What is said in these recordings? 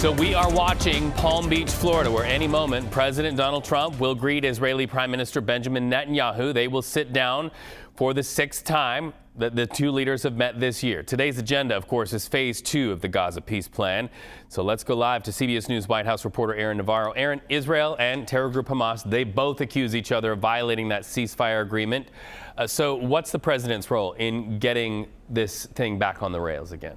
So we are watching Palm Beach, Florida, where any moment President Donald Trump will greet Israeli Prime Minister Benjamin Netanyahu. They will sit down for the sixth time that the two leaders have met this year. Today's agenda, of course, is phase 2 of the Gaza peace plan. So let's go live to CBS News White House reporter Aaron Navarro. Aaron, Israel and terror group Hamas, they both accuse each other of violating that ceasefire agreement. So what's the president's role in getting this thing back on the rails again?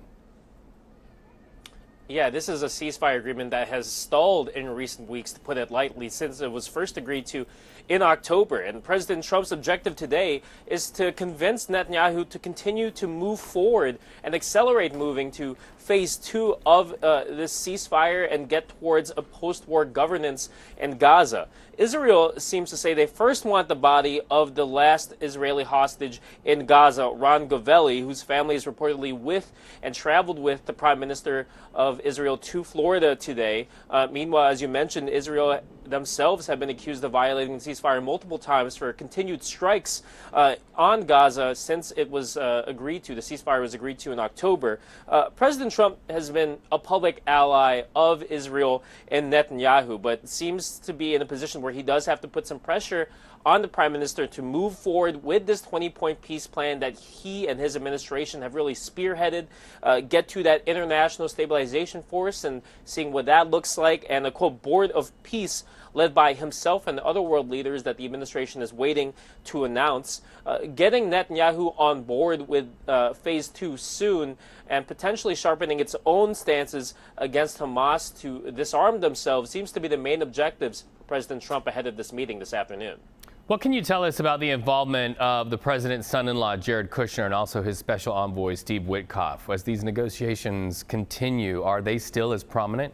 Yeah, this is a ceasefire agreement that has stalled in recent weeks, to put it lightly, since it was first agreed to in October. And President Trump's objective today is to convince Netanyahu to continue to move forward and accelerate moving to phase 2 of this ceasefire and get towards a post-war governance in Gaza. Israel seems to say they first want the body of the last Israeli hostage in Gaza, Ron Govelli, whose family is reportedly with and traveled with the Prime Minister of Israel to Florida today. Meanwhile, as you mentioned, Israel themselves have been accused of violating the ceasefire multiple times for continued strikes on Gaza since it was agreed to. The ceasefire was agreed to in October. President Trump has been a public ally of Israel and Netanyahu, but seems to be in a position where he does have to put some pressure on the Prime Minister to move forward with this 20-point peace plan that he and his administration have really spearheaded, get to that international stabilization force and seeing what that looks like, and a, quote, board of peace led by himself and other world leaders that the administration is waiting to announce. Getting Netanyahu on board with phase 2 soon and potentially sharpening its own stances against Hamas to disarm themselves seems to be the main objectives for President Trump ahead of this meeting this afternoon. What can you tell us about the involvement of the president's son-in-law, Jared Kushner, and also his special envoy, Steve Witkoff? As these negotiations continue, are they still as prominent?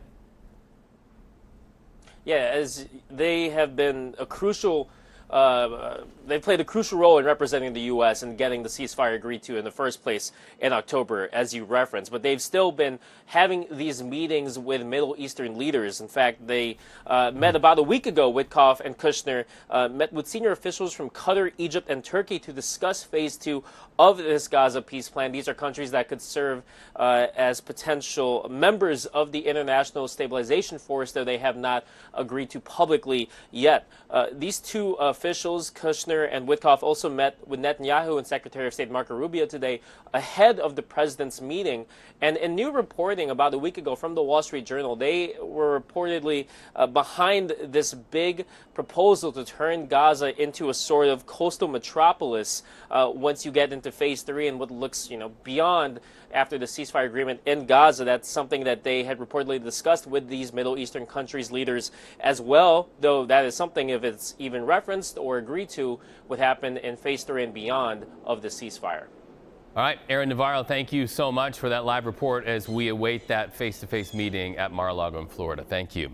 Yeah, as they have been a crucial, they played a crucial role in representing the U.S. and getting the ceasefire agreed to in the first place in October, as you referenced. But they've still been having these meetings with Middle Eastern leaders. In fact, they met about a week ago. Witkoff and Kushner met with senior officials from Qatar, Egypt, and Turkey to discuss phase 2 of this Gaza peace plan. These are countries that could serve as potential members of the International Stabilization Force, though they have not agreed to publicly yet. These two officials, Kushner and Witkoff, also met with Netanyahu and Secretary of State Marco Rubio today ahead of the president's meeting. And in new reporting about a week ago from the Wall Street Journal, they were reportedly behind this big proposal to turn Gaza into a sort of coastal metropolis once you get into phase 3 and what looks, beyond after the ceasefire agreement in Gaza. That's something that they had reportedly discussed with these Middle Eastern countries' leaders as well, though that is something, if it's even referenced or agreed to, would happen in phase 3 and beyond of the ceasefire. All right, Aaron Navarro, thank you so much for that live report as we await that face-to-face meeting at Mar-a-Lago in Florida. Thank you.